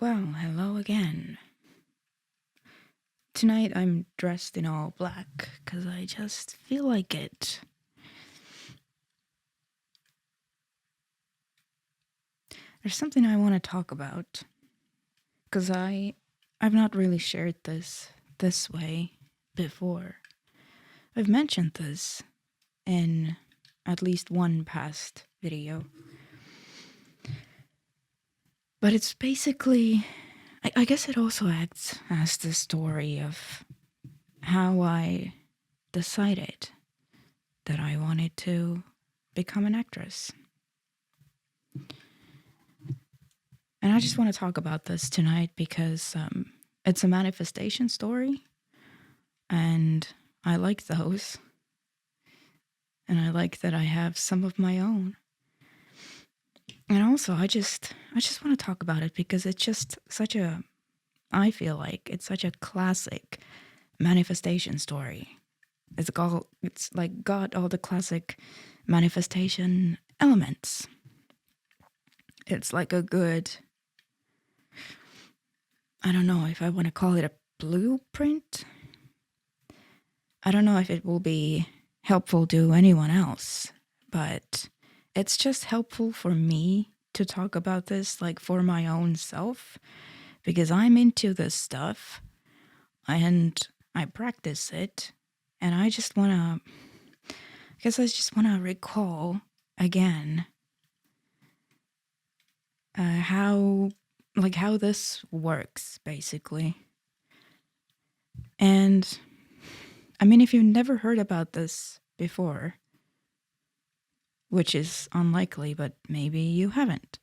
Well, hello again. Tonight I'm dressed in all black because I just feel like it. There's something I want to talk about because I've not really shared this way before. I've mentioned this in at least one past video. But it's basically, I guess it also acts as the story of how I decided that I wanted to become an actress. And I just want to talk about this tonight because it's a manifestation story, and I like those. And I like that I have some of my own. And also, I just want to talk about it because it's just I feel like it's such a classic manifestation story. It's got all the classic manifestation elements. It's like a good, I don't know if I want to call it a blueprint. I don't know if it will be helpful to anyone else, but it's just helpful for me to talk about this, like for my own self, because I'm into this stuff and I practice it, and I just want to recall again how this works, basically. And I mean, if you've never heard about this before, which is unlikely, but maybe you haven't,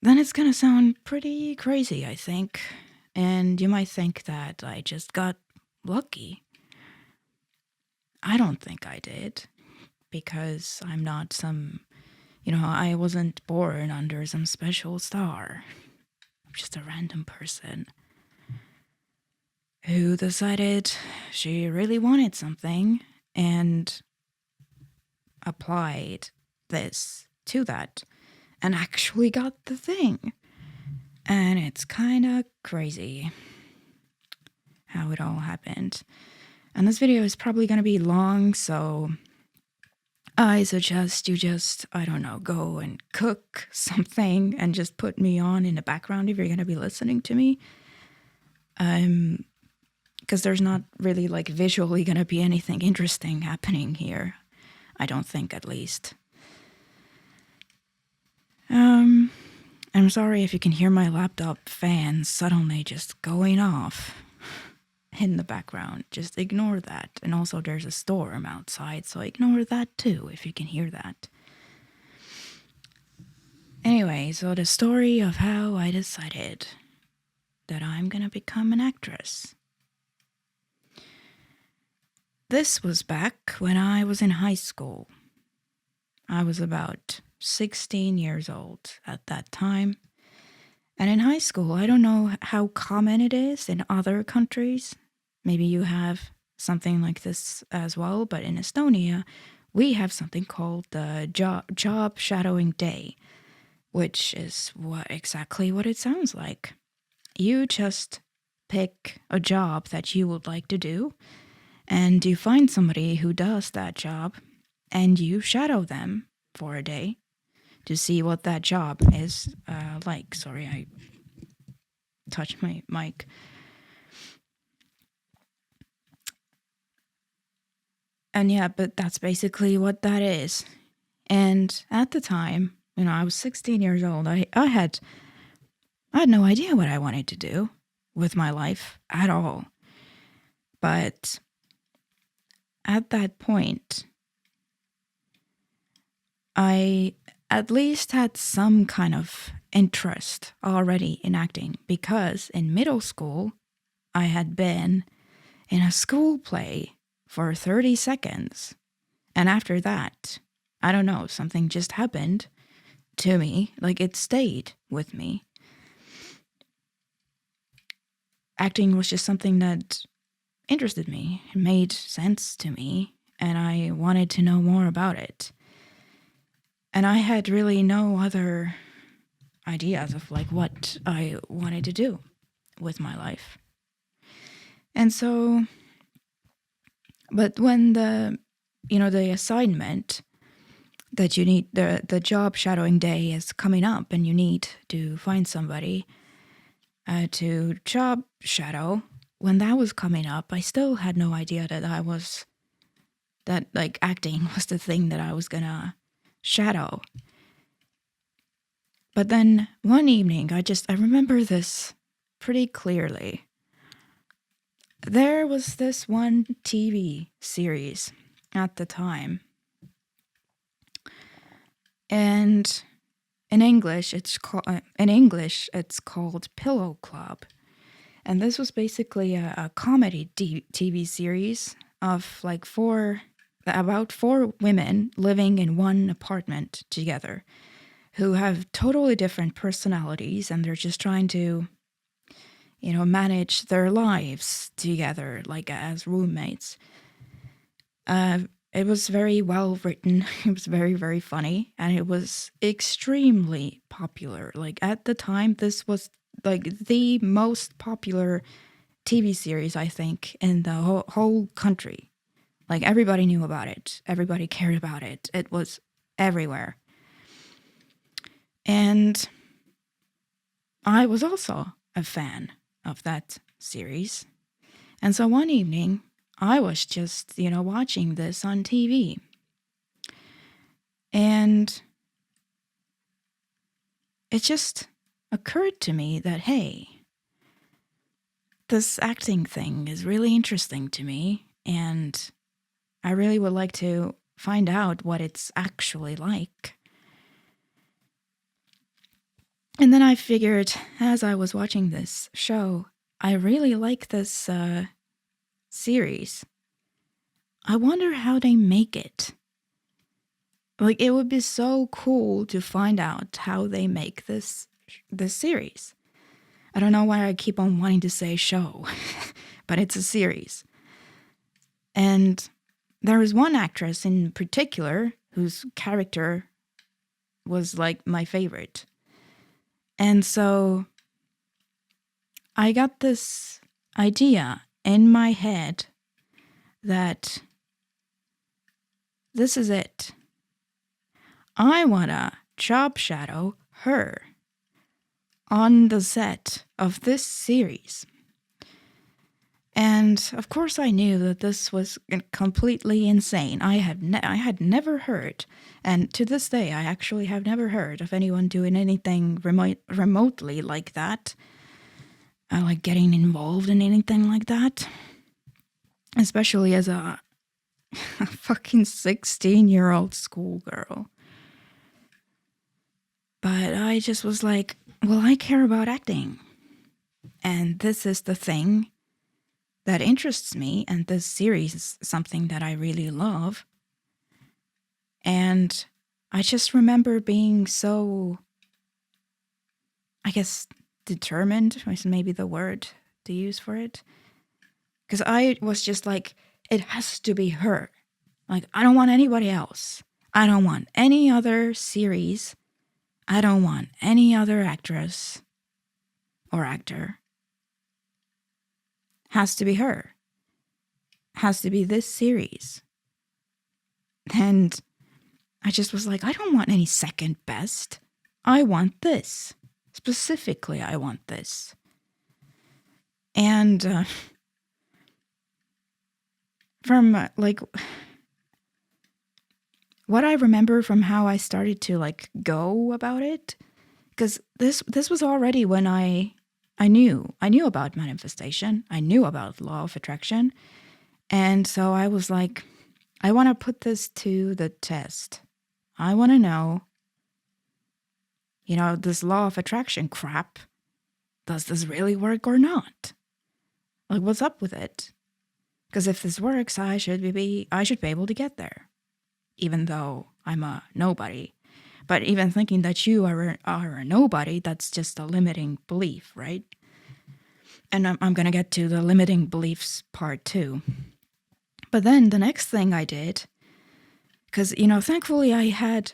then it's gonna sound pretty crazy, I think. And you might think that I just got lucky. I don't think I did, because I'm not I wasn't born under some special star. I'm just a random person who decided she really wanted something and applied this to that and actually got the thing. And it's kind of crazy how it all happened. And this video is probably going to be long, so I suggest you just, I don't know, go and cook something and just put me on in the background if you're going to be listening to me. Because there's not really like visually going to be anything interesting happening here. I don't think, at least. I'm sorry if you can hear my laptop fan suddenly just going off in the background. Just ignore that. And also there's a storm outside, so ignore that too if you can hear that. Anyway, so the story of how I decided that I'm gonna become an actress. This was back when I was in high school. I was about 16 years old at that time. And in high school, I don't know how common it is in other countries. Maybe you have something like this as well, but in Estonia, we have something called the job shadowing day, which is exactly what it sounds like. You just pick a job that you would like to do, and you find somebody who does that job, and you shadow them for a day to see what that job is like. Sorry, I touched my mic. And yeah, but that's basically what that is. And at the time, I was 16 years old. I had no idea what I wanted to do with my life at all. But at that point, I at least had some kind of interest already in acting, because in middle school, I had been in a school play for 30 seconds. And after that, I don't know, something just happened to me. Like, it stayed with me. Acting was just something that interested me. It made sense to me, and I wanted to know more about it. And I had really no other ideas of like what I wanted to do with my life. And so, but when the assignment that you need, the job shadowing day is coming up and you need to find somebody to job shadow, when that was coming up, I still had no idea that like acting was the thing that I was gonna shadow. But then one evening, I remember this pretty clearly. There was this one TV series at the time, and in English it's called Pillow Club, and this was basically a comedy TV series of like about four women living in one apartment together, who have totally different personalities, and they're just trying to manage their lives together, like as roommates. It was very well written. It was very, very funny, and it was extremely popular. Like at the time, this was like the most popular TV series, I think, in the whole country. Like everybody knew about it. Everybody cared about it. It was everywhere. And I was also a fan of that series. And so one evening, I was just, watching this on TV. And it just occurred to me that, hey, this acting thing is really interesting to me, and I really would like to find out what it's actually like. And then I figured, as I was watching this show, I really like this series. I wonder how they make it. Like, it would be so cool to find out how they make this series. I don't know why I keep on wanting to say show, but it's a series. And there was one actress in particular whose character was like my favorite. And so I got this idea in my head that this is it. I want to job shadow her on the set of this series. And of course I knew that this was completely insane. I had never heard, and to this day I actually have never heard of anyone doing anything remotely like that. Like getting involved in anything like that. Especially as a fucking 16-year-old schoolgirl. But I just was like, well, I care about acting. And this is the thing that interests me, and this series is something that I really love. And I just remember being so, I guess, determined is maybe the word to use for it. Because I was just like, it has to be her. Like, I don't want anybody else. I don't want any other series. I don't want any other actress or actor. Has to be her. Has to be this series. And I just was like, I don't want any second best. I want this. Specifically, I want this. And from like what I remember from how I started to like go about it, because this was already when I knew about manifestation. I knew about law of attraction. And so I was like, I want to put this to the test. I want to know, this law of attraction crap, does this really work or not? Like, what's up with it? Because if this works, I should be able to get there, even though I'm a nobody. But even thinking that you are a nobody, that's just a limiting belief, right? And I'm going to get to the limiting beliefs part too. But then the next thing I did, because, thankfully I had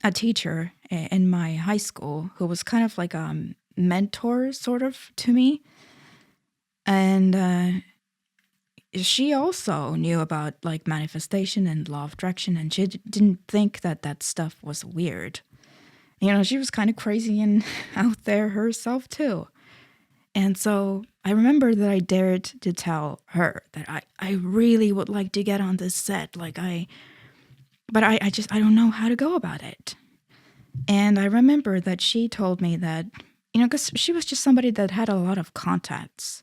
a teacher in my high school who was kind of like a mentor sort of to me. And she also knew about like manifestation and law of attraction, and she didn't think that that stuff was weird. You know, she was kind of crazy and out there herself too. And so I remember that I dared to tell her that I really would like to get on this set. But I don't know how to go about it. And I remember that she told me that, you know, because she was just somebody that had a lot of contacts.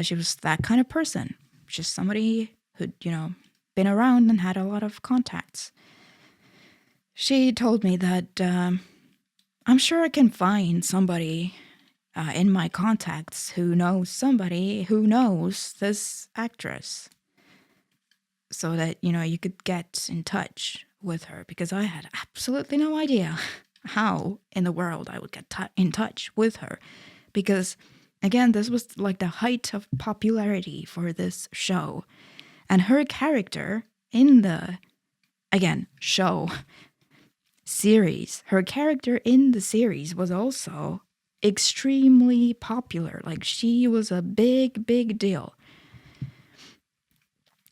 She was that kind of person, just somebody who'd, you know, been around and had a lot of contacts. She told me that I'm sure I can find somebody in my contacts who knows somebody who knows this actress, so that, you know, you could get in touch with her, because I had absolutely no idea how in the world I would get in touch with her, because again, this was like the height of popularity for this show, and her character in the, again, show series, her character in the series was also extremely popular. Like, she was a big deal.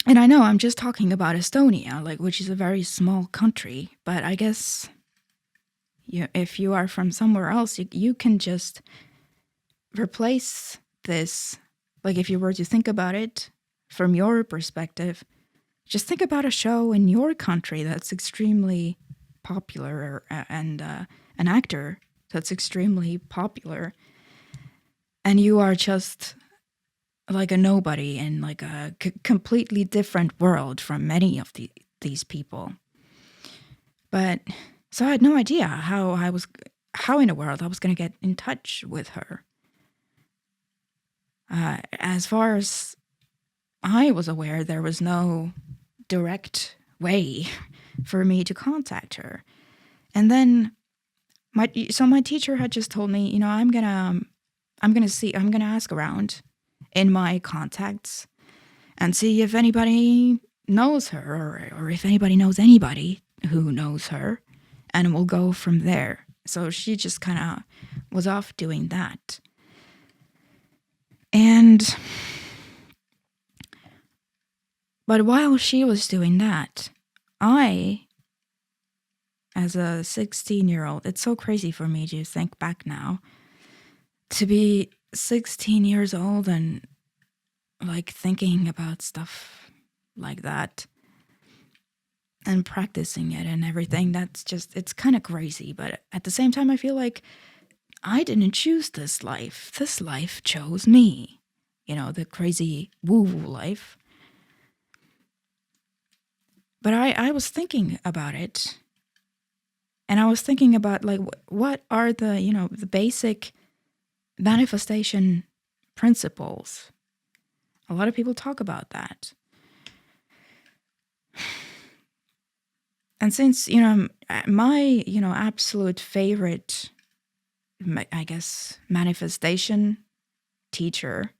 And I know I'm just talking about Estonia, like, which is a very small country, but I guess if you are from somewhere else, you can just replace this. Like, if you were to think about it from your perspective, just think about a show in your country that's extremely popular, and an actor that's extremely popular, and you are just like a nobody in like a completely different world from many of these people. But so I had no idea how in the world I was going to get in touch with her. As far as I was aware, there was no direct way for me to contact her. And then my teacher had just told me, you know, I'm gonna ask around in my contacts and see if anybody knows her, or if anybody knows anybody who knows her, and we'll go from there. So she just kind of was off doing that. But while she was doing that, I, as a 16-year-old, it's so crazy for me to think back now, to be 16 years old and like thinking about stuff like that and practicing it and everything. That's just, it's kind of crazy. But at the same time, I feel like I didn't choose this life. This life chose me. You know, the crazy woo-woo life. But I was thinking about it. And I was thinking about, like, what are the, you know, the basic manifestation principles. A lot of people talk about that. And since, you know, my, you know, absolute favorite, I guess, manifestation teacher,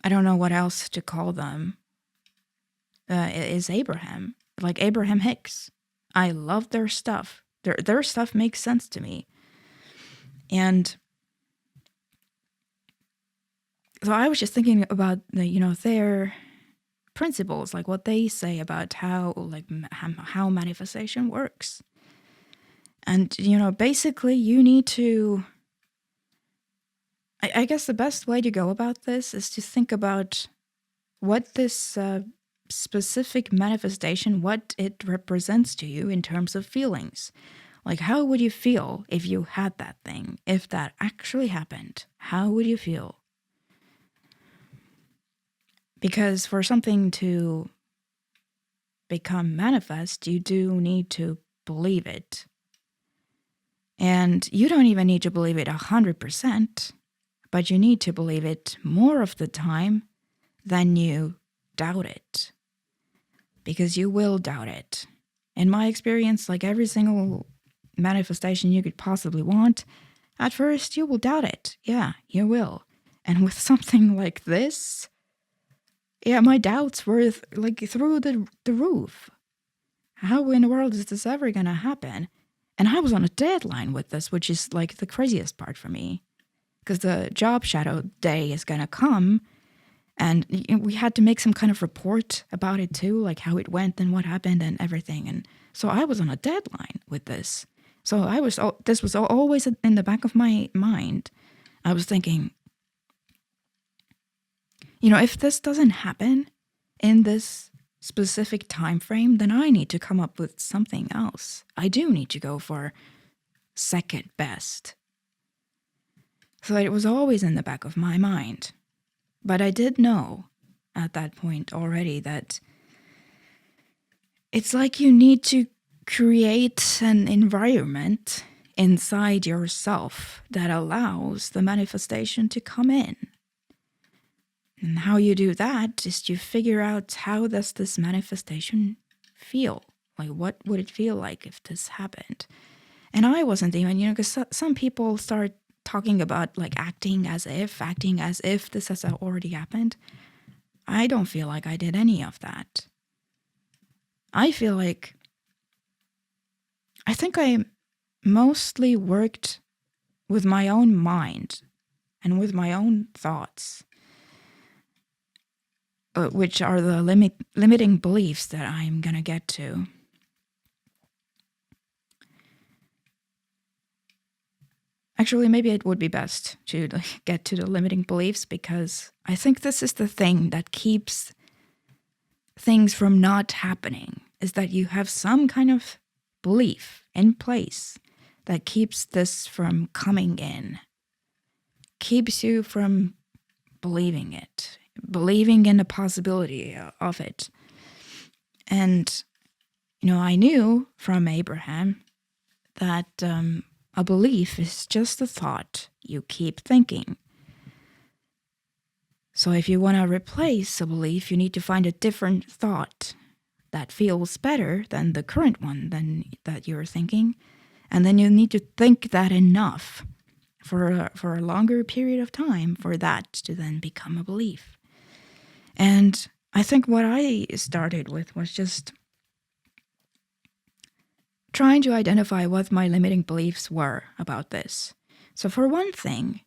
I don't know what else to call them, is Abraham. Like Abraham Hicks. I love their stuff. Their stuff makes sense to me. And so I was just thinking about the, you know, their principles, like what they say about how manifestation works. And, you know, basically you need to, I guess the best way to go about this is to think about what this specific manifestation, what it represents to you in terms of feelings. Like, how would you feel if you had that thing? If that actually happened, how would you feel? Because for something to become manifest, you do need to believe it. And you don't even need to believe it 100%, but you need to believe it more of the time than you doubt it. Because you will doubt it. In my experience, like every single manifestation you could possibly want, at first you will doubt it. Yeah, you will. And with something like this, yeah, my doubts were like through the roof. How in the world is this ever going to happen? And I was on a deadline with this, which is like the craziest part for me. Because the job shadow day is going to come. And we had to make some kind of report about it too, like how it went and what happened and everything. And so I was on a deadline with this. So this was always in the back of my mind. I was thinking, if this doesn't happen in this specific time frame, then I need to come up with something else. I do need to go for second best. So it was always in the back of my mind. But I did know at that point already that it's like you need to create an environment inside yourself that allows the manifestation to come in. And how you do that is you figure out, how does this manifestation feel? Like, what would it feel like if this happened? And I wasn't even, because some people start talking about like acting as if this has already happened. I don't feel like I did any of that. I think I mostly worked with my own mind and with my own thoughts, which are the limiting beliefs that I'm going to get to. Actually, maybe it would be best to get to the limiting beliefs, because I think this is the thing that keeps things from not happening, is that you have some kind of belief in place that keeps this from coming in, keeps you from believing it, believing in the possibility of it. And, I knew from Abraham that a belief is just a thought you keep thinking. So if you want to replace a belief, you need to find a different thought that feels better than the current one that you're thinking. And then you need to think that enough for a longer period of time for that to then become a belief. And I think what I started with was just trying to identify what my limiting beliefs were about this. So for one thing,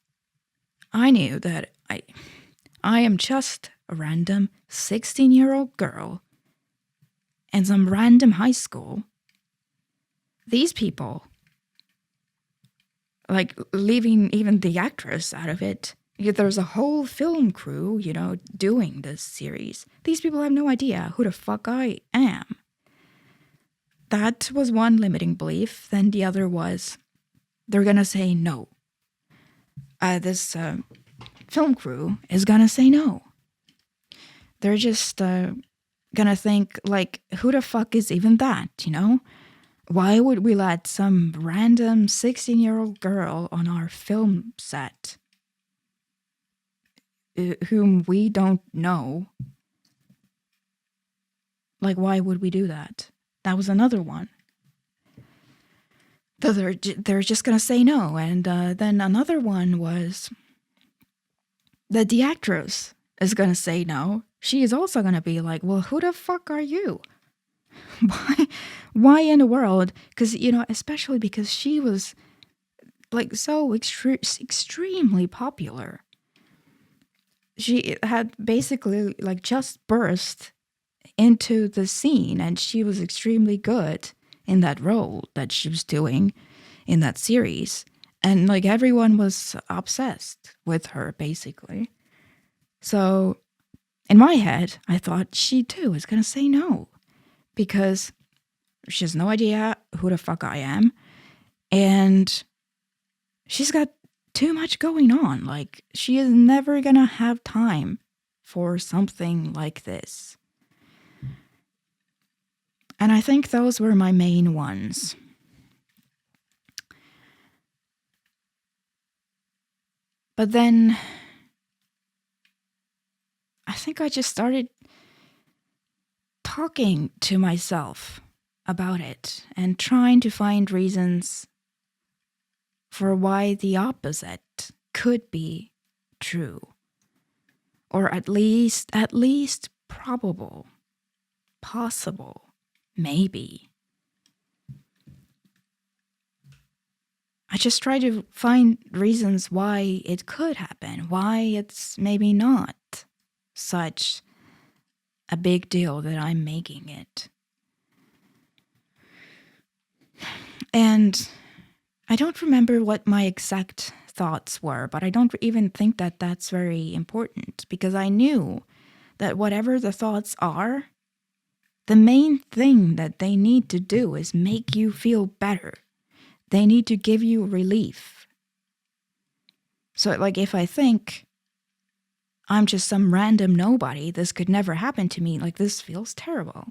I knew that I am just a random 16-year-old girl in some random high school. These people, like leaving even the actress out of it, there's a whole film crew, doing this series. These people have no idea who the fuck I am. That was one limiting belief. Then the other was, they're going to say no. This film crew is going to say no. They're just going to think, like, who the fuck is even that, Why would we let some random 16-year-old girl on our film set, whom we don't know, like, why would we do that? That was another one. So they're just going to say no. And then another one was that the actress is going to say no. She is also going to be like, well, who the fuck are you? Why in the world? Because, especially because she was like so extremely popular. She had basically like just burst into the scene, and she was extremely good in that role that she was doing in that series, and like everyone was obsessed with her basically. So in my head, I thought she too is gonna say no, because she has no idea who the fuck I am, and she's got too much going on. Like, she is never gonna have time for something like this. And I think those were my main ones. But then I think I just started talking to myself about it and trying to find reasons for why the opposite could be true, or at least probable, possible. maybe. I just try to find reasons why it could happen, why it's maybe not such a big deal that I'm making it. And I don't remember what my exact thoughts were, but I don't even think that that's very important, because I knew that whatever the thoughts are, the main thing that they need to do is make you feel better. They need to give you relief. So, like, if I think I'm just some random nobody, this could never happen to me, like, this feels terrible,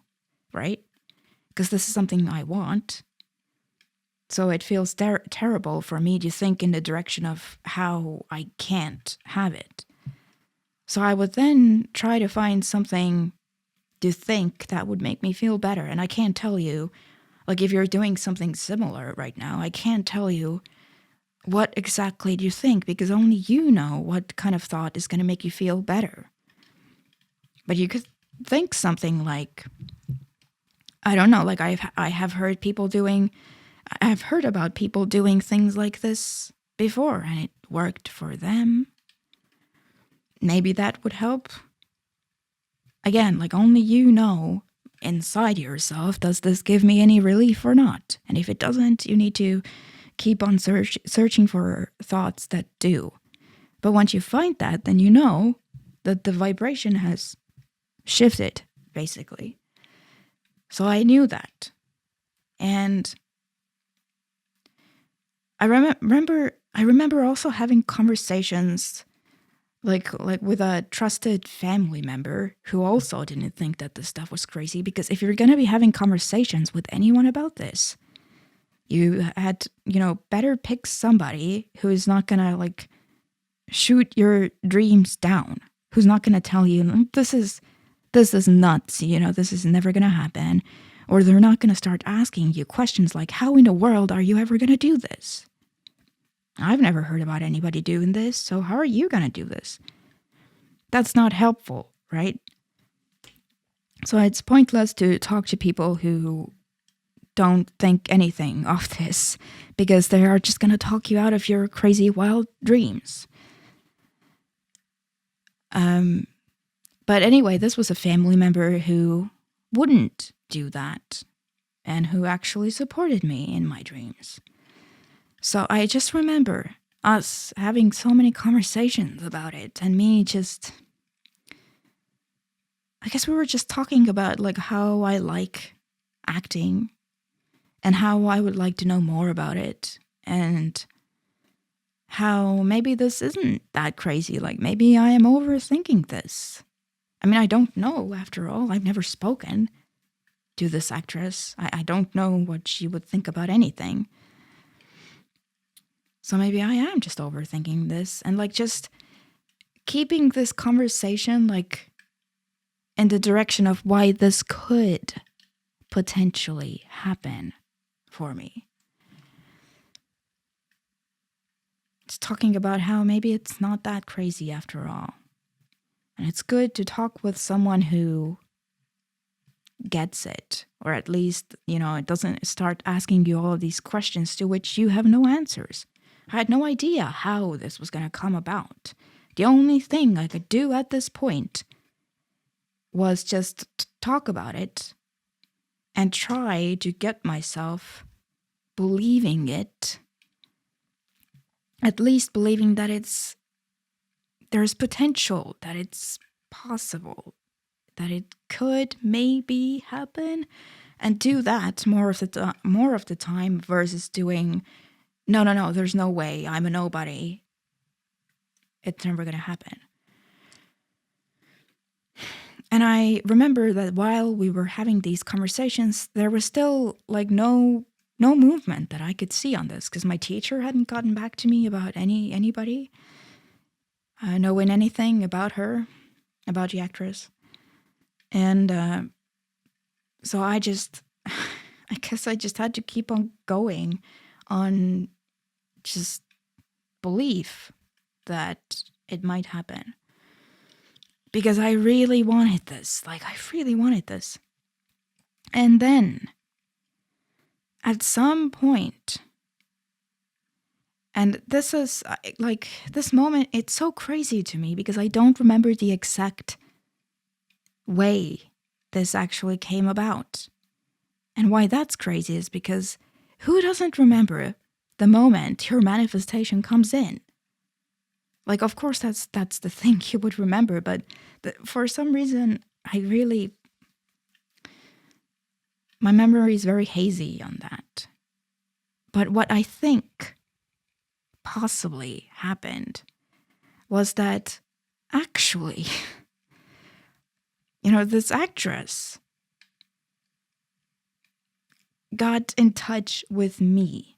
right? Because this is something I want. So it feels terrible for me to think in the direction of how I can't have it. So I would then try to find something to think that would make me feel better. And I can't tell you, like, if you're doing something similar right now, I can't tell you what exactly do you think, because only you know what kind of thought is going to make you feel better. But you could think something like, I don't know, like I have heard people doing, I've heard about people doing things like this before, and it worked for them. Maybe that would help. Again, like, only you know inside yourself, does this give me any relief or not? And if it doesn't, you need to keep on searching for thoughts that do. But once you find that, then you know that the vibration has shifted, basically. So I knew that. And I remember also having conversations like with a trusted family member who also didn't think that this stuff was crazy, because if you're going to be having conversations with anyone about this, you had, better pick somebody who is not going to like shoot your dreams down, who's not going to tell you this is nuts, this is never going to happen. Or they're not going to start asking you questions like, how in the world are you ever going to do this? I've never heard about anybody doing this, so how are you going to do this? That's not helpful, right? So it's pointless to talk to people who don't think anything of this, because they are just going to talk you out of your crazy wild dreams. But anyway, this was a family member who wouldn't do that and who actually supported me in my dreams. So I just remember us having so many conversations about it, and me just, I guess we were just talking about like how I like acting and how I would like to know more about it, and how maybe this isn't that crazy. Like, maybe I am overthinking this. I mean, I don't know, after all. I've never spoken to this actress. I don't know what she would think about anything. So maybe I am just overthinking this, and like just keeping this conversation like in the direction of why this could potentially happen for me. It's talking about how maybe it's not that crazy after all. And it's good to talk with someone who gets it, or at least, it doesn't start asking you all of these questions to which you have no answers. I had no idea how this was going to come about. The only thing I could do at this point was just talk about it and try to get myself believing it, at least believing that there's potential, that it's possible, that it could maybe happen, and do that more of the time versus doing, no, there's no way, I'm a nobody, it's never going to happen. And I remember that while we were having these conversations, there was still like no movement that I could see on this, because my teacher hadn't gotten back to me about anybody knowing anything about her, about the actress. And so I guess I just had to keep on going on just belief that it might happen. Because I really wanted this. Like, I really wanted this. And then, at some point, and this is like, this moment, it's so crazy to me because I don't remember the exact way this actually came about. And why that's crazy is because who doesn't remember the moment your manifestation comes in? Like, of course, that's the thing you would remember, but for some reason, my memory is very hazy on that. But what I think possibly happened was that actually, this actress got in touch with me.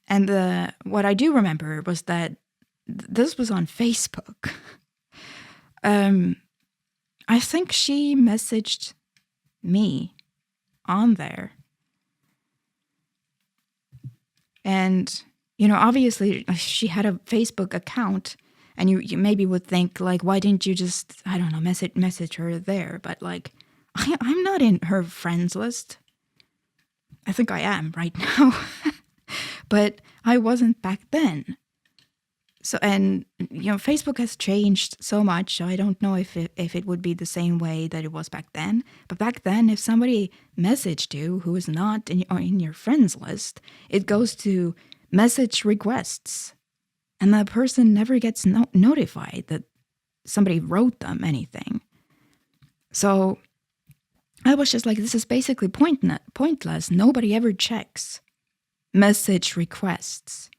And what I do remember was that this was on Facebook. I think she messaged me on there. And, obviously she had a Facebook account, and you maybe would think, like, why didn't you just, I don't know, message her there? But, like, I'm not in her friends list. I think I am right now. But I wasn't back then. So, and, Facebook has changed so much, so I don't know if it would be the same way that it was back then. But back then, if somebody messaged you who is not in your friends list, it goes to message requests. And the person never gets notified that somebody wrote them anything. So I was just like, this is basically pointless. Nobody ever checks message requests.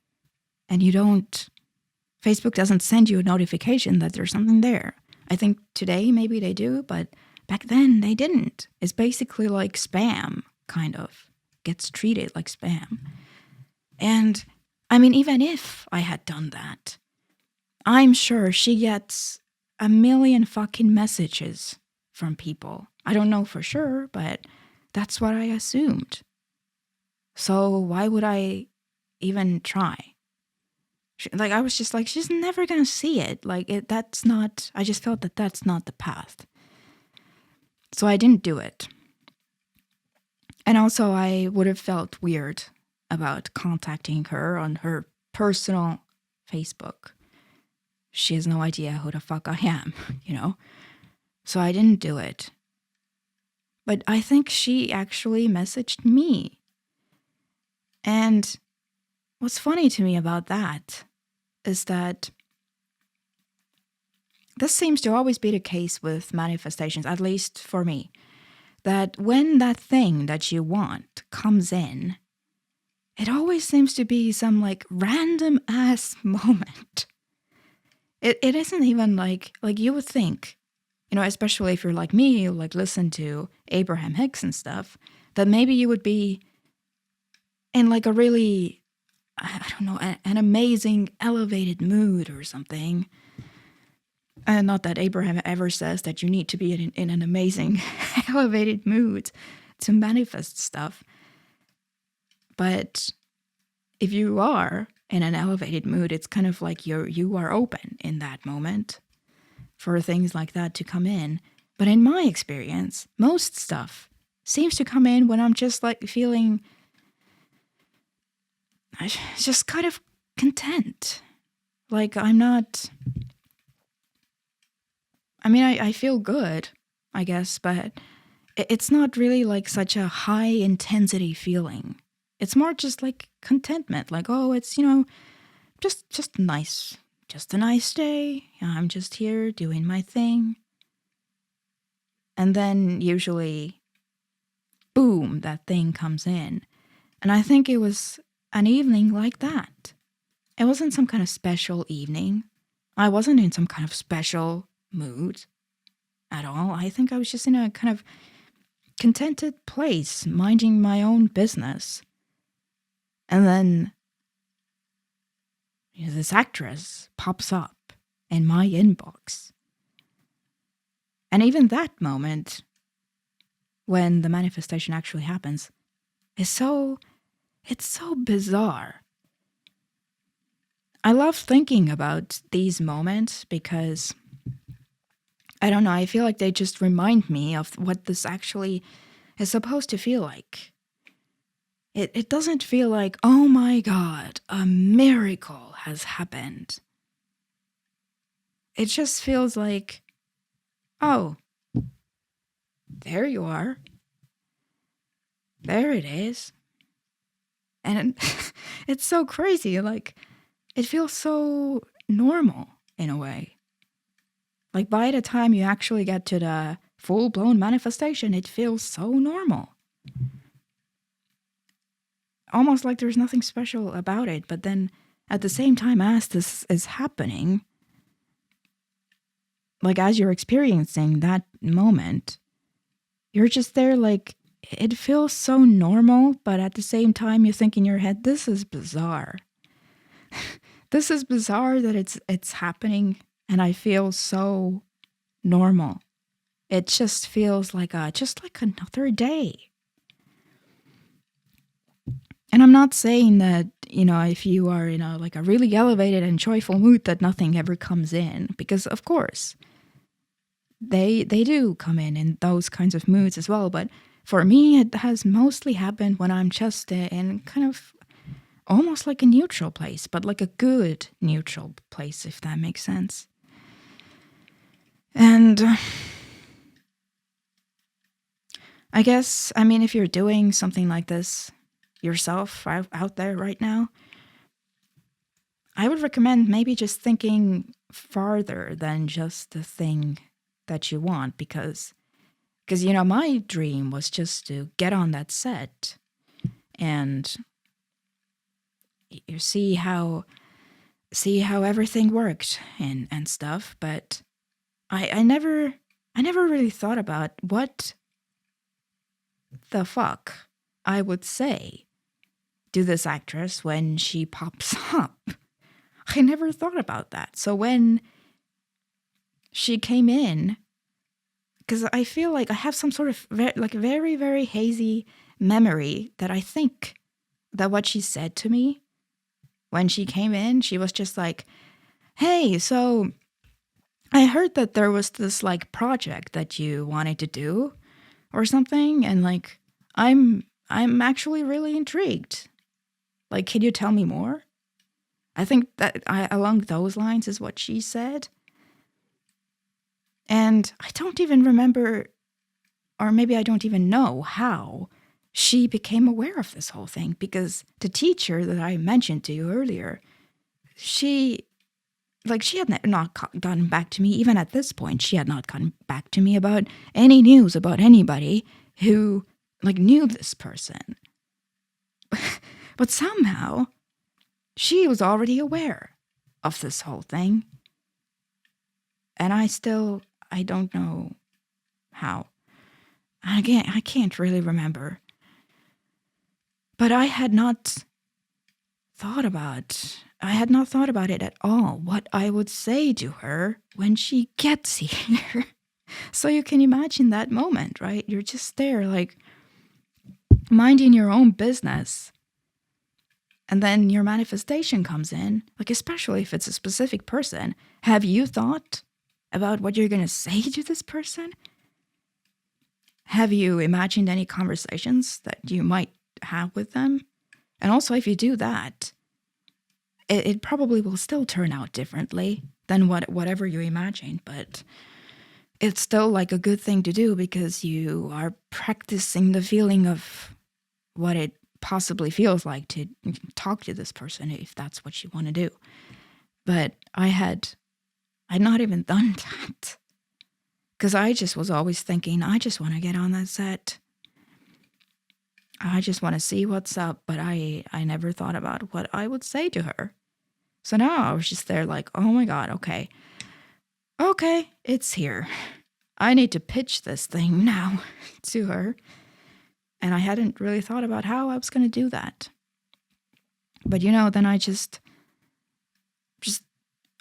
And Facebook doesn't send you a notification that there's something there. I think today maybe they do, but back then they didn't. It's basically like spam, kind of. Gets treated like spam. And, I mean, even if I had done that, I'm sure she gets a million fucking messages from people. I don't know for sure, but that's what I assumed. So why would I even try? Like, I was just like, she's never gonna see it. Like, I just felt that that's not the path. So I didn't do it. And also, I would have felt weird about contacting her on her personal Facebook. She has no idea who the fuck I am, So I didn't do it. But I think she actually messaged me. And what's funny to me about that is that this seems to always be the case with manifestations, at least for me, that when that thing that you want comes in, it always seems to be some like random ass moment. It isn't even like you would think, especially if you're like me, you like listen to Abraham Hicks and stuff, that maybe you would be in like a really, I don't know, an amazing elevated mood or something. And not that Abraham ever says that you need to be in an amazing elevated mood to manifest stuff. But if you are in an elevated mood, it's kind of like you are open in that moment for things like that to come in. But in my experience, most stuff seems to come in when I'm just like feeling just kind of content. Like I'm not... I mean, I feel good, I guess, but it's not really like such a high intensity feeling. It's more just like contentment, like, oh, it's, just nice. Just a nice day. I'm just here doing my thing. And then usually, boom, that thing comes in. And I think it was an evening like that. It wasn't some kind of special evening. I wasn't in some kind of special mood at all. I think I was just in a kind of contented place, minding my own business. And then this actress pops up in my inbox. And even that moment, when the manifestation actually happens, it's so bizarre. I love thinking about these moments because, I don't know, I feel like they just remind me of what this actually is supposed to feel like. It doesn't feel like, oh my God, a miracle has happened. It just feels like, oh, there you are. There it is. And it's so crazy. Like, it feels so normal in a way. Like, by the time you actually get to the full-blown manifestation, it feels so normal. Almost like there's nothing special about it. But then at the same time as this is happening, like as you're experiencing that moment, you're just there like, it feels so normal, but at the same time you think in your head, this is bizarre. This is bizarre that it's happening and I feel so normal. It just feels like just like another day. And I'm not saying that, if you are in a really elevated and joyful mood that nothing ever comes in, because of course they do come in those kinds of moods as well. But for me, it has mostly happened when I'm just in kind of almost like a neutral place, but like a good neutral place, if that makes sense. And I guess, if you're doing something like this yourself out there right now, I would recommend maybe just thinking farther than just the thing that you want, because my dream was just to get on that set and you see how everything worked and stuff. But I never really thought about what the fuck I would say to this actress when she pops up. I never thought about that. So when she came in, because I feel like I have some sort of very, very hazy memory that I think that what she said to me when she came in, she was just like, hey, so I heard that there was this project that you wanted to do or something, and I'm actually really intrigued. Can you tell me more? I think that along those lines is what she said. And I don't even remember, or maybe I don't even know how she became aware of this whole thing, because the teacher that I mentioned to you earlier, she had not gotten back to me. Even at this point, she had not gotten back to me about any news about anybody who knew this person. But somehow she was already aware of this whole thing. And I don't know how. Again, I can't really remember. But I had not thought about it at all, what I would say to her when she gets here. So you can imagine that moment, right? You're just there, minding your own business. And then your manifestation comes in, especially if it's a specific person. Have you thought about what you're going to say to this person? Have you imagined any conversations that you might have with them? And also, if you do that, it probably will still turn out differently than whatever you imagined, but it's still a good thing to do, because you are practicing the feeling of what it possibly feels like to talk to this person, if that's what you want to do. But I'd not even done that, because I just was always thinking, I just want to get on that set. I just want to see what's up, but I never thought about what I would say to her. So now I was just there oh my God, okay, it's here. I need to pitch this thing now to her. And I hadn't really thought about how I was going to do that. But then I just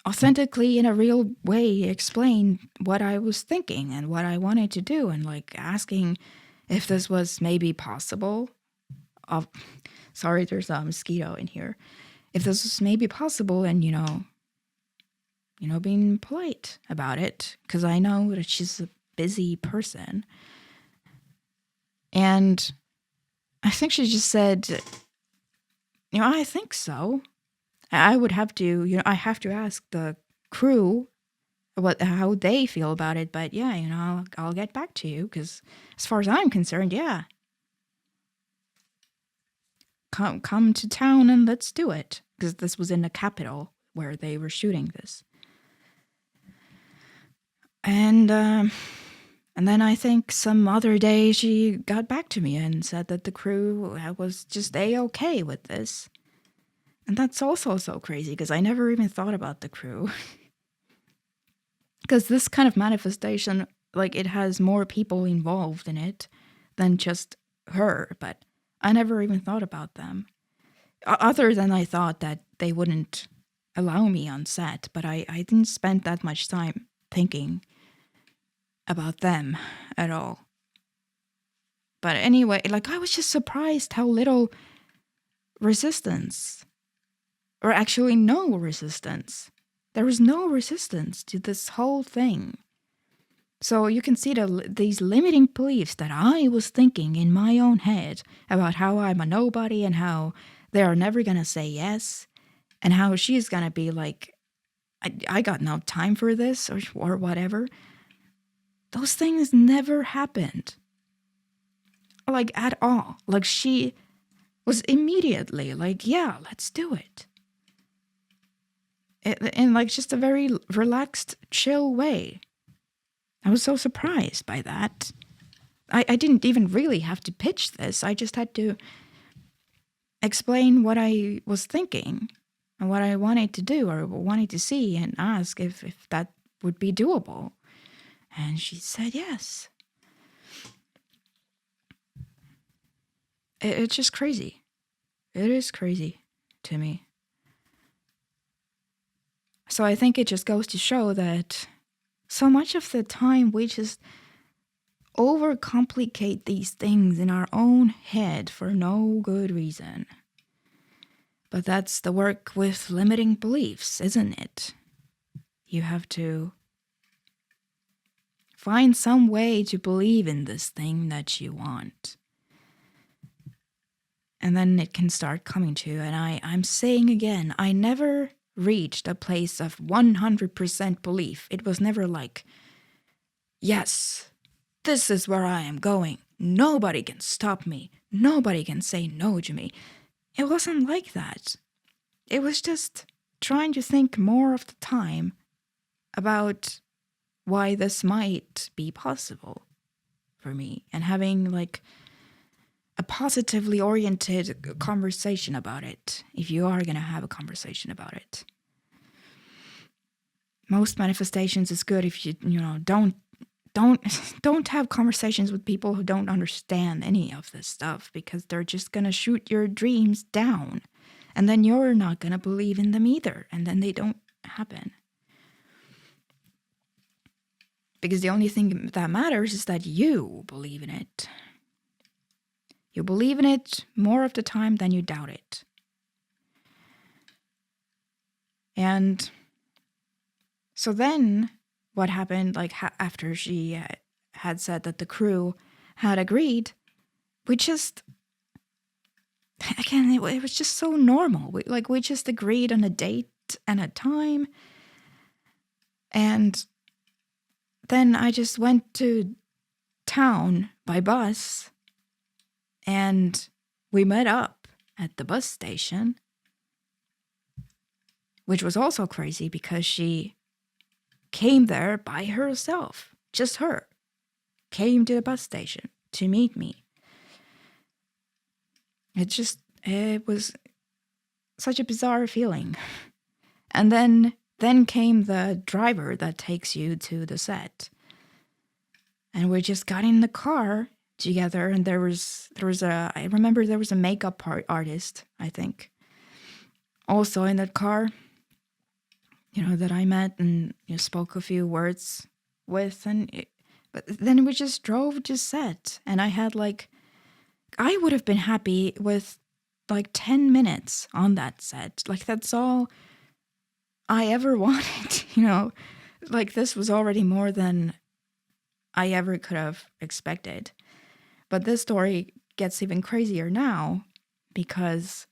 authentically, in a real way, explained what I was thinking and what I wanted to do, and asking if this was maybe possible. Sorry, there's a mosquito in here. If this was maybe possible, and being polite about it, because I know that she's a busy person. And I think she just said, I think so. I would have to, I have to ask the crew how they feel about it. But yeah, I'll get back to you because as far as I'm concerned, yeah. Come to town and let's do it. Because this was in the capital where they were shooting this. And then I think some other day she got back to me and said that the crew was just A-okay with this. And that's also so crazy because I never even thought about the crew. Because this kind of manifestation, like, it has more people involved in it than just her, but I never even thought about them. Other than I thought that they wouldn't allow me on set, but I didn't spend that much time thinking about them at all. But anyway, like, I was just surprised how little resistance, or actually no resistance. There was no resistance to this whole thing. So you can see these limiting beliefs that I was thinking in my own head about how I'm a nobody and how they are never going to say yes, and how she's going to be like, I got no time for this or whatever. Those things never happened. Like, at all. Like, she was immediately like, yeah, let's do it. In like just a very relaxed, chill way. I was so surprised by that. I didn't even really have to pitch this. I just had to explain what I was thinking and what I wanted to do or wanted to see and ask if that would be doable. And she said yes. It's just crazy. It is crazy to me. So I think it just goes to show that so much of the time we just overcomplicate these things in our own head for no good reason. But that's the work with limiting beliefs, isn't it? You have to find some way to believe in this thing that you want. And then it can start coming to you. And I'm saying again, I never reached a place of 100% belief. It was never like, yes, this is where I am going. Nobody can stop me. Nobody can say no to me. It wasn't like that. It was just trying to think more of the time about why this might be possible for me and having like a positively oriented conversation about it, if you are going to have a conversation about it. Most manifestations is good if you don't have conversations with people who don't understand any of this stuff, because they're just going to shoot your dreams down, and then you're not going to believe in them either, and then they don't happen. Because the only thing that matters is that you believe in it. You believe in it more of the time than you doubt it. And so then what happened, like after she had said that the crew had agreed, we just, again, it was just so normal. We just agreed on a date and a time. And then I just went to town by bus. And we met up at the bus station, which was also crazy because she came there by herself, just her, came to the bus station to meet me. It was such a bizarre feeling. And then came the driver that takes you to the set. And we just got in the car together, and I remember there was a makeup artist, I think, also in that car, that I met and spoke a few words with, but then we just drove to set, and I would have been happy with 10 minutes on that set. That's all I ever wanted, this was already more than I ever could have expected. But this story gets even crazier now because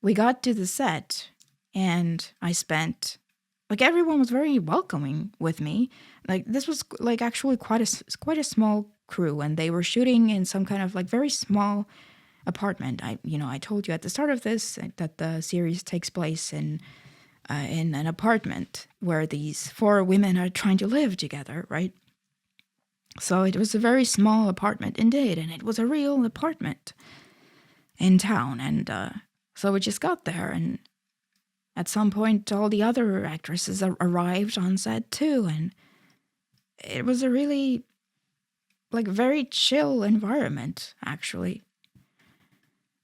we got to the set and I spent, like, everyone was very welcoming with me. Like, this was like actually quite a small crew, and they were shooting in some kind of like very small apartment. I told you at the start of this that the series takes place in an apartment where these 4 women are trying to live together, right? So it was a very small apartment indeed, and it was a real apartment in town. And so we just got there, and at some point all the other actresses arrived on set too, and it was a really, like, very chill environment, actually.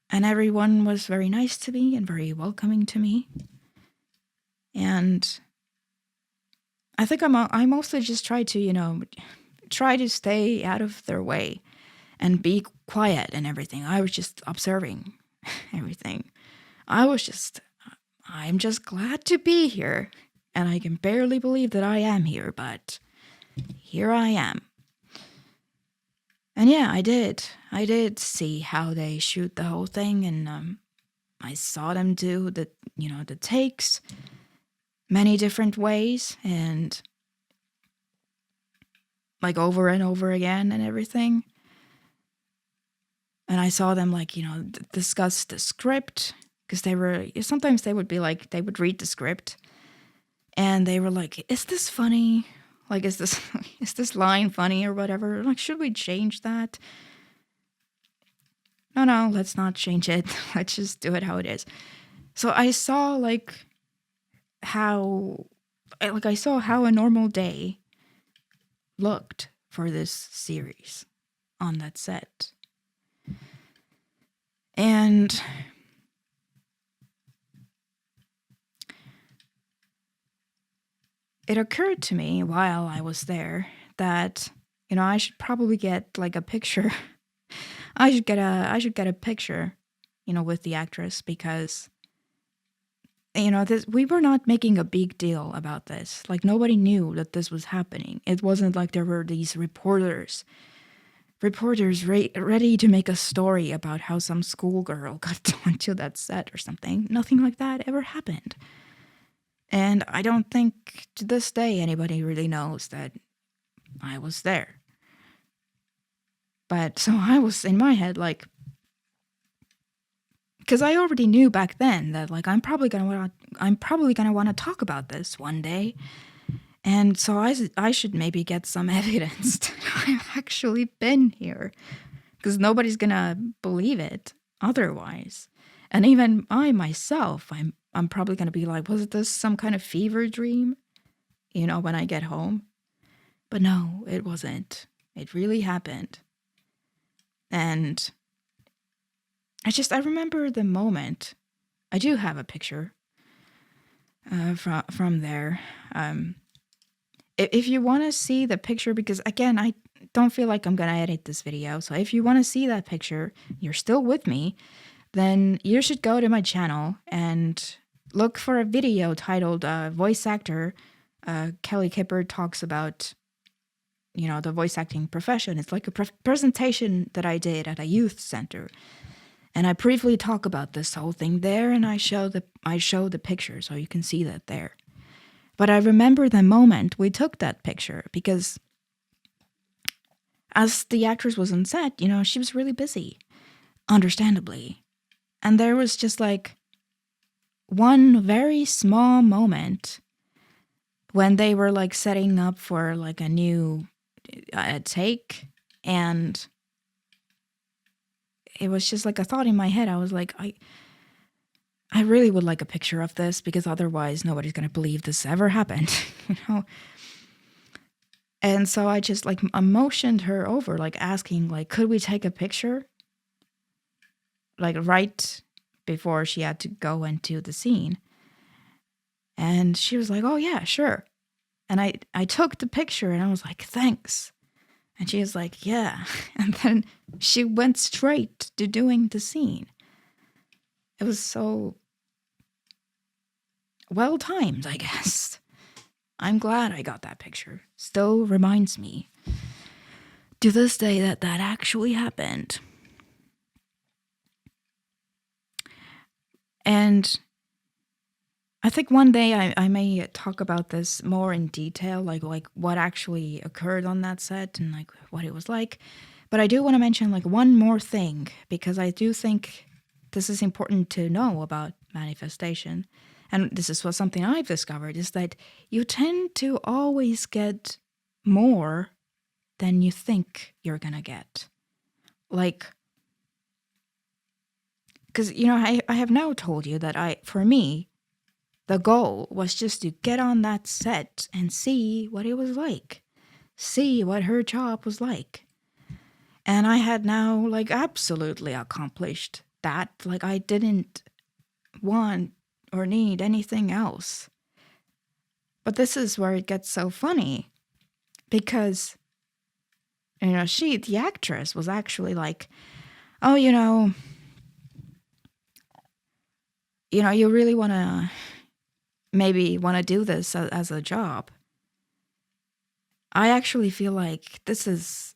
And everyone was very nice to me and very welcoming to me. And I think I mostly just try to stay out of their way and be quiet and everything. I was just observing everything. I'm just glad to be here. And I can barely believe that I am here, but here I am. And yeah, I did see how they shoot the whole thing, and I saw them do the takes many different ways, and like over and over again and everything. And I saw them discuss the script, because sometimes they would be like, they would read the script and they were like, is this funny? Like, is this line funny or whatever? Like, should we change that? No, let's not change it. Let's just do it how it is. So I saw how a normal day looked for this series on that set. And it occurred to me while I was there that, I should probably get like a picture. I should get a picture, with the actress, because we were not making a big deal about this. Like, nobody knew that this was happening. It wasn't like there were these reporters ready to make a story about how some schoolgirl got onto that set or something. Nothing like that ever happened. And I don't think to this day anybody really knows that I was there. But so I was in my head like, because I already knew back then that like I'm probably gonna want to talk about this one day, and so I should maybe get some evidence that I've actually been here, because nobody's gonna believe it otherwise. And even I myself, I'm probably gonna be like, was this some kind of fever dream? When I get home. But no, it wasn't. It really happened. And I remember the moment. I do have a picture from there. If you want to see the picture, because again, I don't feel like I'm going to edit this video. So if you want to see that picture, you're still with me, then you should go to my channel and look for a video titled Voice Actor. Kelly Kipper talks about, the voice acting profession. It's like a presentation that I did at a youth center. And I briefly talk about this whole thing there, and I show the picture, so you can see that there. But I remember the moment we took that picture, because as the actress was on set, she was really busy, understandably. And there was just like one very small moment when they were like setting up for like a new take, and it was just like a thought in my head. I was like, I really would like a picture of this, because otherwise nobody's going to believe this ever happened, And so I just like motioned her over, like asking, like, could we take a picture? Like right before she had to go into the scene. And she was like, oh yeah, sure. And I took the picture and I was like, thanks. And she was like, yeah. And then she went straight to doing the scene. It was so well timed, I guess. I'm glad I got that picture. Still reminds me. to this day that actually happened. And I think one day I may talk about this more in detail, like what actually occurred on that set and like what it was like. But I do want to mention like one more thing, because I do think this is important to know about manifestation. And this is something I've discovered, is that you tend to always get more than you think you're gonna get. Like, because, I have now told you that for me, the goal was just to get on that set and see what it was like. See what her job was like. And I had now, like, absolutely accomplished that. Like, I didn't want or need anything else. But this is where it gets so funny. Because, the actress was actually like, oh, you really maybe want to do this as a job. I actually feel like this is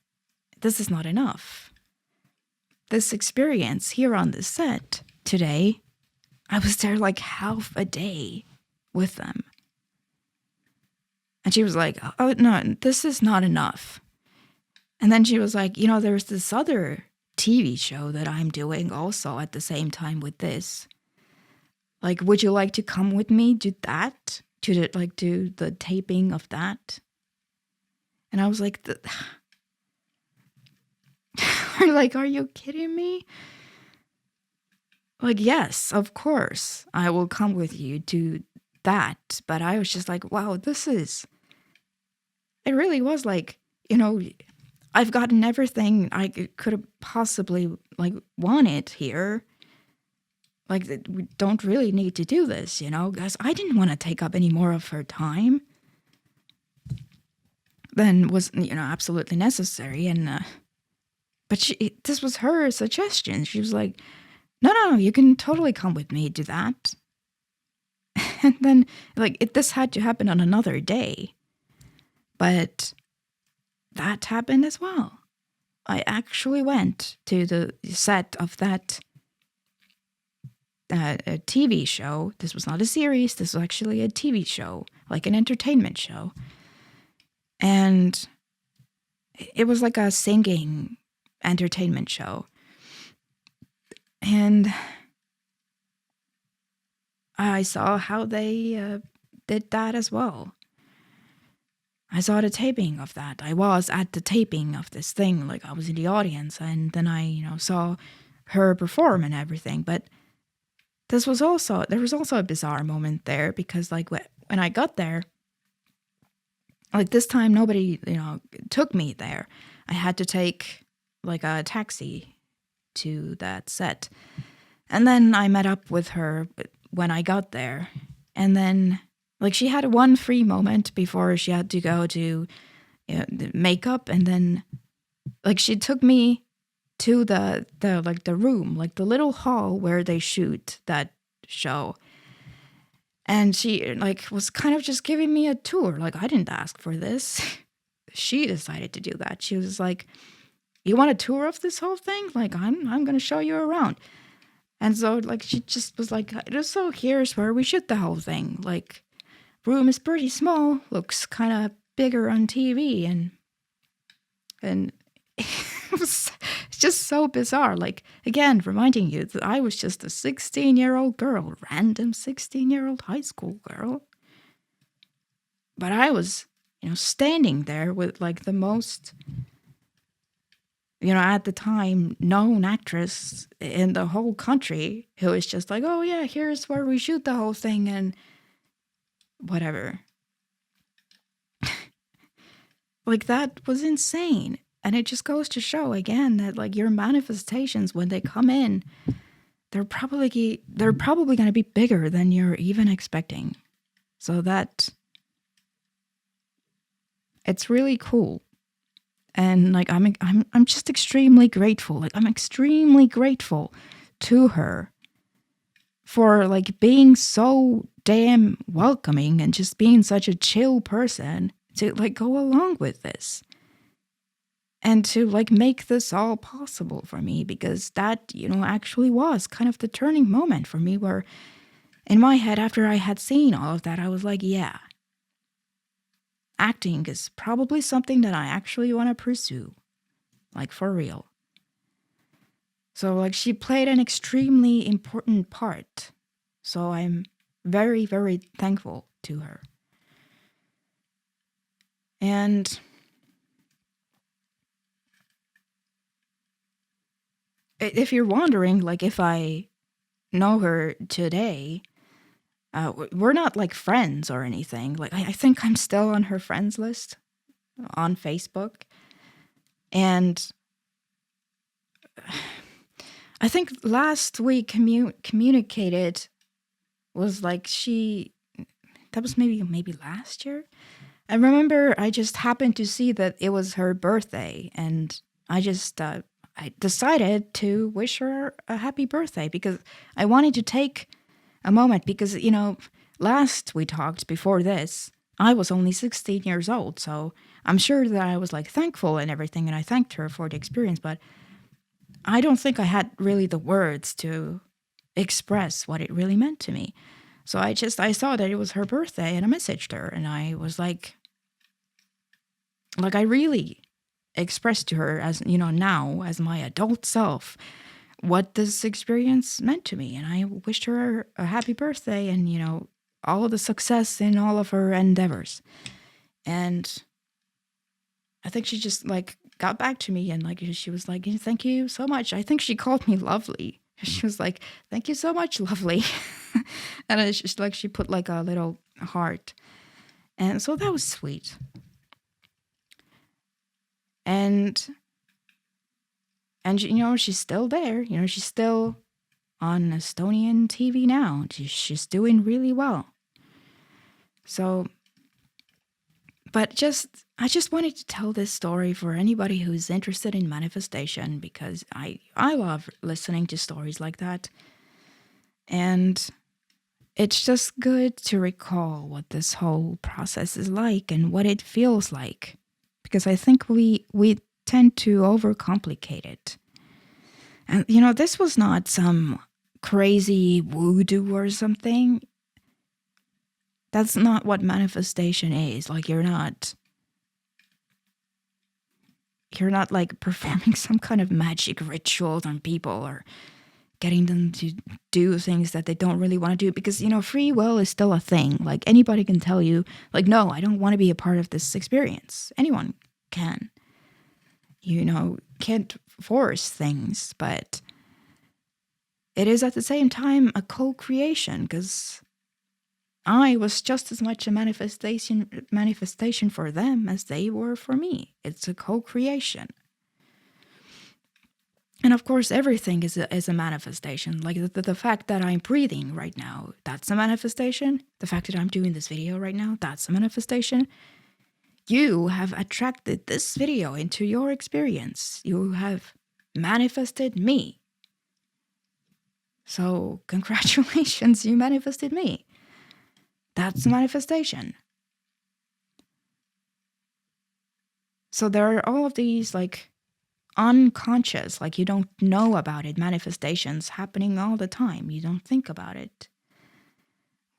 not enough. This experience here on the set today, I was there like half a day with them. And she was like, oh, no, this is not enough. And then she was like, there's this other TV show that I'm doing also at the same time with this. Like, would you like to come with me to that? Do the taping of that? And I was like, are you kidding me? Like, yes, of course, I will come with you to that. But I was just like, wow, it really was like, I've gotten everything I could have possibly wanted here. Like, we don't really need to do this, because I didn't want to take up any more of her time than was, absolutely necessary. And, but this was her suggestion. She was like, no, you can totally come with me to that. And then, this had to happen on another day. But that happened as well. I actually went to the set of that a TV show. This was not a series. This was actually a TV show, like an entertainment show. And it was like a singing entertainment show. And I saw how they did that as well. I saw the taping of that. I was at the taping of this thing. Like, I was in the audience, and then I, saw her perform and everything. But there was also a bizarre moment there, because when I got there, this time nobody, took me there. I had to take a taxi to that set. And then I met up with her when I got there. And then she had one free moment before she had to go to the makeup, and then she took me to the room, the little hall where they shoot that show. And she was kind of just giving me a tour. I didn't ask for this. She decided to do that. She was like, you want a tour of this whole thing? I'm going to show you around. And so she just was like, so here's where we shoot the whole thing. Room is pretty small, looks kind of bigger on TV, and it was just so bizarre. Again, reminding you that I was just a 16-year-old girl, random 16-year-old high school girl. But I was, standing there with the most, at the time, known actress in the whole country, who was just like, oh yeah, here's where we shoot the whole thing, and whatever. That was insane. And it just goes to show again that your manifestations, when they come in, they're probably going to be bigger than you're even expecting. So that it's really cool. And I'm just extremely grateful. I'm extremely grateful to her for being so damn welcoming and just being such a chill person to go along with this. and to like make this all possible for me, because that, actually was kind of the turning moment for me, where in my head, after I had seen all of that, I was like, yeah, acting is probably something that I actually want to pursue, like for real. So like she played an extremely important part. So I'm very, very thankful to her. And if you're wondering, like, if I know her today, we're not like friends or anything. Like, I think I'm still on her friends list on Facebook. And I think last week communicated was like that was maybe last year. I remember I just happened to see that it was her birthday, and I just I decided to wish her a happy birthday, because I wanted to take a moment, because last we talked before this, I was only 16 years old, so I'm sure that I was like thankful and everything, and I thanked her for the experience, but I don't think I had really the words to express what it really meant to me. So I saw that it was her birthday, and I messaged her, and I was like I really expressed to her, as now as my adult self, what this experience meant to me, and I wished her a happy birthday, and all of the success in all of her endeavors. And I think she just like got back to me, and like she was like, thank you so much. I think she called me lovely. She was like, thank you so much, lovely. And it's just like she put like a little heart, and so that was sweet. And she's still there. She's still on Estonian TV now. She's doing really well. So, but I just wanted to tell this story for anybody who's interested in manifestation, because I love listening to stories like that. And it's just good to recall what this whole process is like and what it feels like, because I think we tend to overcomplicate it. And this was not some crazy voodoo or something. That's not what manifestation is. Like, you're not like performing some kind of magic rituals on people, or getting them to do things that they don't really want to do, because free will is still a thing. Like, anybody can tell you, like, no, I don't want to be a part of this experience. Anyone can. Can't force things, but it is at the same time a co-creation, because I was just as much a manifestation for them as they were for me. It's a co-creation. And of course, everything is a manifestation. Like the fact that I'm breathing right now, that's a manifestation. The fact that I'm doing this video right now, that's a manifestation. You have attracted this video into your experience. You have manifested me. So congratulations, you manifested me. That's a manifestation. So there are all of these like unconscious, like you don't know about it, manifestations happening all the time. You don't think about it.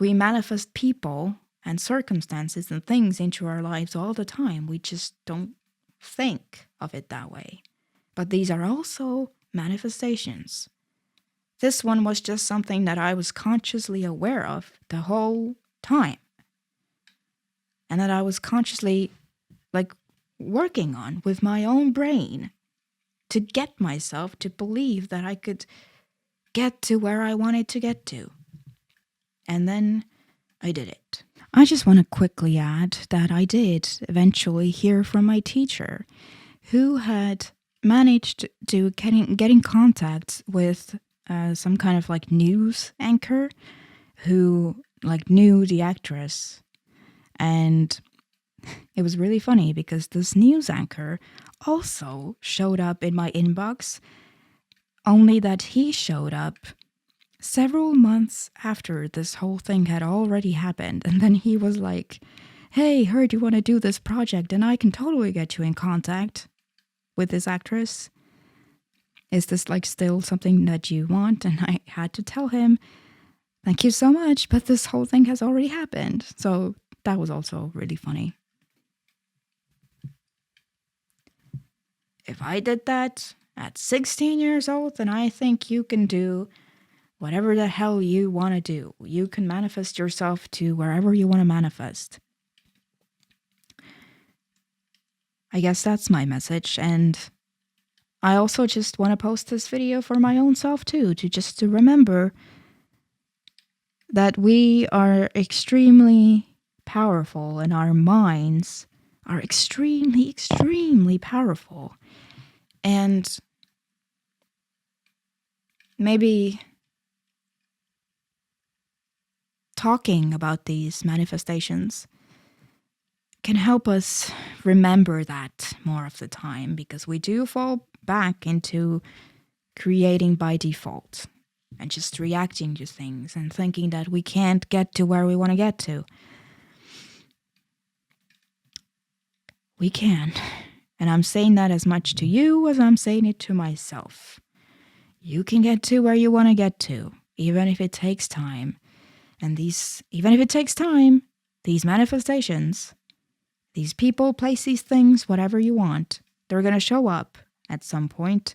We manifest people and circumstances and things into our lives all the time. We just don't think of it that way. But these are also manifestations. This one was just something that I was consciously aware of the whole time. And that I was consciously like working on with my own brain to get myself to believe that I could get to where I wanted to get to. And then I did it. I just want to quickly add that I did eventually hear from my teacher, who had managed to get in contact with some kind of like news anchor who like knew the actress. And it was really funny because this news anchor also showed up in my inbox, only that he showed up several months after this whole thing had already happened. And then he was like, hey, heard you want to do this project and I can totally get you in contact. with this actress? Is this like still something that you want? And I had to tell him, thank you so much, but this whole thing has already happened. So that was also really funny. If I did that at 16 years old, then I think you can do whatever the hell you want to do. You can manifest yourself to wherever you want to manifest. I guess that's my message. And I also just want to post this video for my own self too, to remember that we are extremely powerful and our minds are extremely, extremely powerful. And maybe talking about these manifestations can help us remember that more of the time, because we do fall back into creating by default and just reacting to things and thinking that we can't get to where we want to get to. We can. And I'm saying that as much to you as I'm saying it to myself. You can get to where you want to get to, even if it takes time. And even if it takes time, these manifestations, these people, places, things, whatever you want, they're going to show up at some point.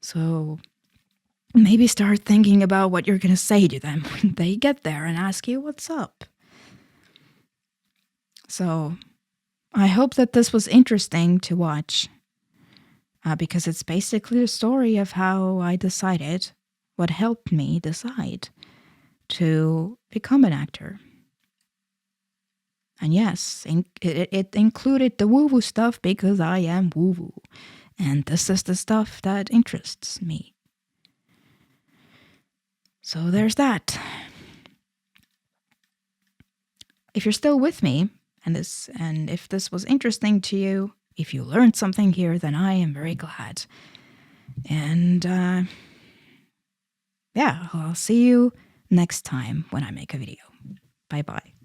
So maybe start thinking about what you're going to say to them when they get there and ask you what's up. So I hope that this was interesting to watch, because it's basically a story of how I decided, what helped me decide to become an actor. And yes, it included the woo-woo stuff because I am woo-woo. And this is the stuff that interests me. So there's that. If you're still with me, and if this was interesting to you, if you learned something here, then I am very glad. And I'll see you next time when I make a video. Bye-bye.